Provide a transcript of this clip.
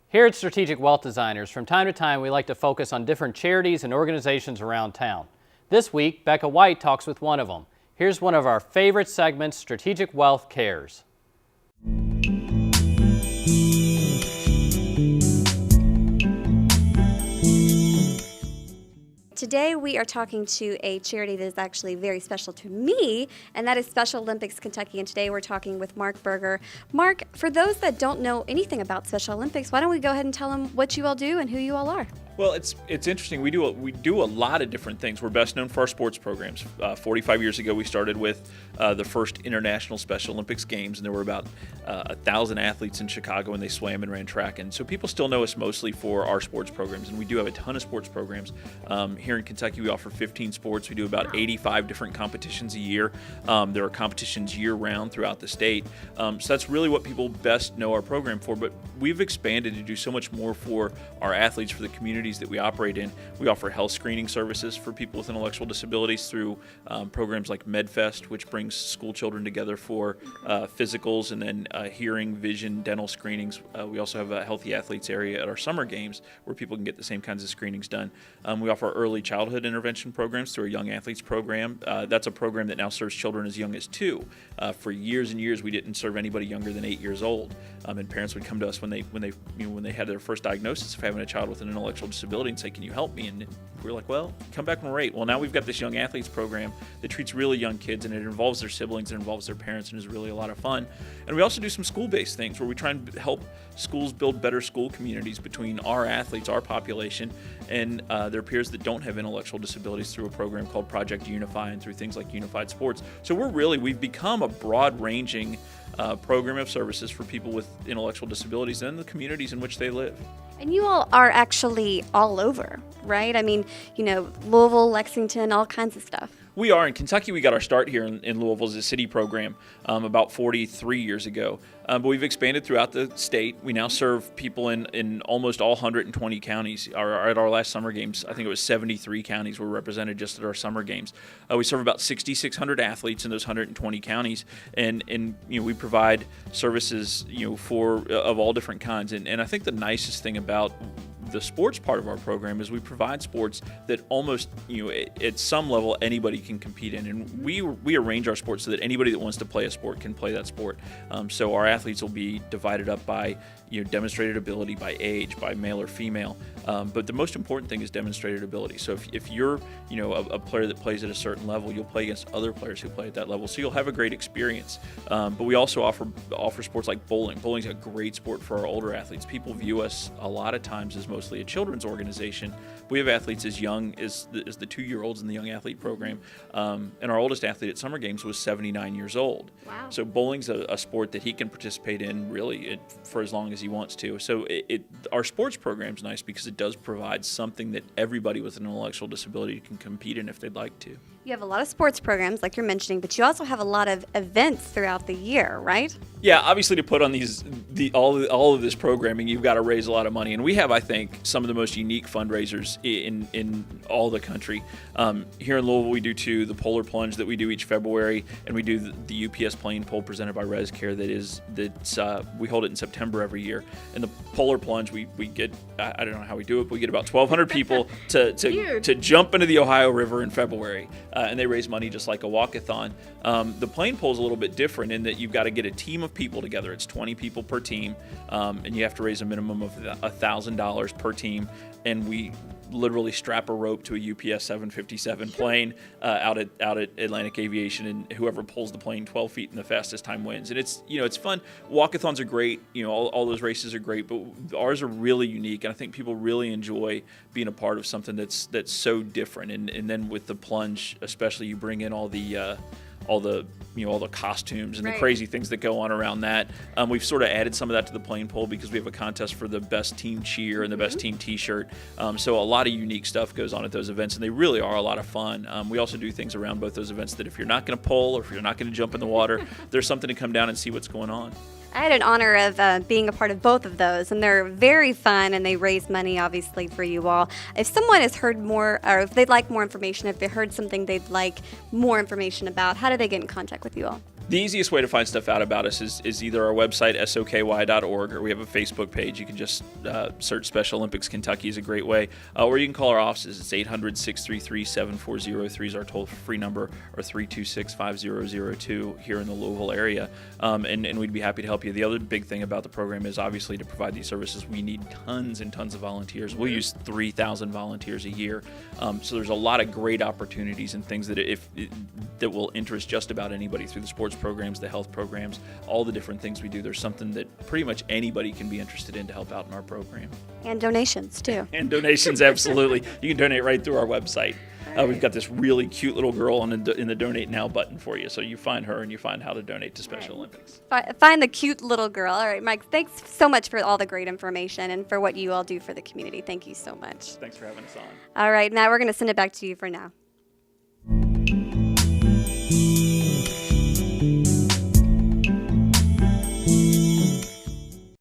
Here at Strategic Wealth Designers, from time to time we like to focus on different charities and organizations around town. This week, Becca White talks with one of them. Here's one of our favorite segments, Strategic Wealth Cares. Today we are talking to a charity that is actually very special to me, and that is Special Olympics Kentucky. And today we're talking with Mark Berger. Mark, for those that don't know anything about Special Olympics, why don't we go ahead and tell them what you all do and who you all are? Well, it's interesting. We do a lot of different things. We're best known for our sports programs. 45 years ago, we started with the first International Special Olympics Games, and there were about 1,000 athletes in Chicago, and they swam and ran track. And so people still know us mostly for our sports programs, and we do have a ton of sports programs. Here in Kentucky, we offer 15 sports. We do about 85 different competitions a year. There are competitions year-round throughout the state. So that's really what people best know our program for. But we've expanded to do so much more for our athletes, for the community that we operate in. We offer health screening services for people with intellectual disabilities through programs like MedFest, which brings school children together for physicals and then hearing, vision, dental screenings. We also have a healthy athletes area at our summer games where people can get the same kinds of screenings done. We offer early childhood intervention programs through our Young Athletes program. That's a program that now serves children as young as 2. For years and years, we didn't serve anybody younger than 8 years old, and parents would come to us when they had their first diagnosis of having a child with an intellectual disability and say, "Can you help me?" And we're like, "Well, come back when we're 8." Well, now we've got this Young Athletes program that treats really young kids, and it involves their siblings, it involves their parents, and is really a lot of fun. And we also do some school-based things where we try and help schools build better school communities between our athletes, our population, and their peers that don't have intellectual disabilities through a program called Project Unify and through things like Unified Sports. So we've become a broad-ranging program of services for people with intellectual disabilities and the communities in which they live. And you all are actually all over, right? I mean, Louisville, Lexington, all kinds of stuff. We are. In Kentucky, we got our start here in Louisville as a city program about 43 years ago. But we've expanded throughout the state. We now serve people in almost all 120 counties. At our last summer games, I think it was 73 counties were represented just at our summer games. We serve about 6,600 athletes in those 120 counties, and we provide services of all different kinds. And I think the nicest thing about the sports part of our program is we provide sports that almost, at some level, anybody can compete in. And we arrange our sports so that anybody that wants to play a sport can play that sport. So our athletes will be divided up by demonstrated ability, by age, by male or female. But the most important thing is demonstrated ability. So if you're a player that plays at a certain level, you'll play against other players who play at that level. So you'll have a great experience. But we also offer sports like bowling. Bowling's a great sport for our older athletes. People view us a lot of times as mostly a children's organization. We have athletes as young as the 2-year-olds in the Young Athlete program. And our oldest athlete at summer games was 79 years old. Wow. So bowling's a sport that he can participate in really for as long as he wants to. So our sports program's nice because it does provide something that everybody with an intellectual disability can compete in if they'd like to. You have a lot of sports programs, like you're mentioning, but you also have a lot of events throughout the year, right? Yeah, obviously to put on all of this programming, you've got to raise a lot of money. And we have, I think, some of the most unique fundraisers in all the country. Here in Louisville, we do the Polar Plunge that we do each February, and we do the UPS plane pull presented by ResCare we hold it in September every year. And the Polar Plunge, we get, I don't know how we do it, but we get about 1,200 people to jump into the Ohio River in February. And they raise money just like a walkathon. The plane pull is a little bit different in that you've got to get a team of people together. It's 20 people per team, and you have to raise a minimum of $1,000 per team. And we literally strap a rope to a UPS 757 plane out at Atlantic Aviation, and whoever pulls the plane 12 feet in the fastest time wins. And it's fun. Walkathons are great. All those races are great, but ours are really unique, and I think people really enjoy being a part of something that's so different. And then with the plunge, especially, you bring in all the costumes and right. The crazy things that go on around that. We've sort of added some of that to the plane pull because we have a contest for the best team cheer and the best team t-shirt. So a lot of unique stuff goes on at those events, and they really are a lot of fun. We also do things around both those events that if you're not going to pull or if you're not going to jump in the water, there's something to come down and see what's going on. I had an honor of being a part of both of those, and they're very fun, and they raise money, obviously, for you all. If someone has heard more, or if they'd like more information, if they heard something they'd like more information about, how do they get in contact with you all? The easiest way to find stuff out about us is either our website, soky.org, or we have a Facebook page. You can just search Special Olympics Kentucky is a great way. Or you can call our offices. It's 800-633-7403 is our toll-free number, or 326-5002 here in the Louisville area. And we'd be happy to help you. The other big thing about the program is obviously to provide these services, we need tons and tons of volunteers. We'll use 3,000 volunteers a year. So there's a lot of great opportunities and things that that will interest just about anybody through the sports programs, the health programs, all the different things we do. There's something that pretty much anybody can be interested in to help out in our program. And donations, too. And donations, absolutely. You can donate right through our website. We've got this really cute little girl in the Donate Now button for you. So you find her and you find how to donate to Special Olympics. Find the cute little girl. All right, Mike, thanks so much for all the great information and for what you all do for the community. Thank you so much. Thanks for having us on. All right, now we're going to send it back to you for now.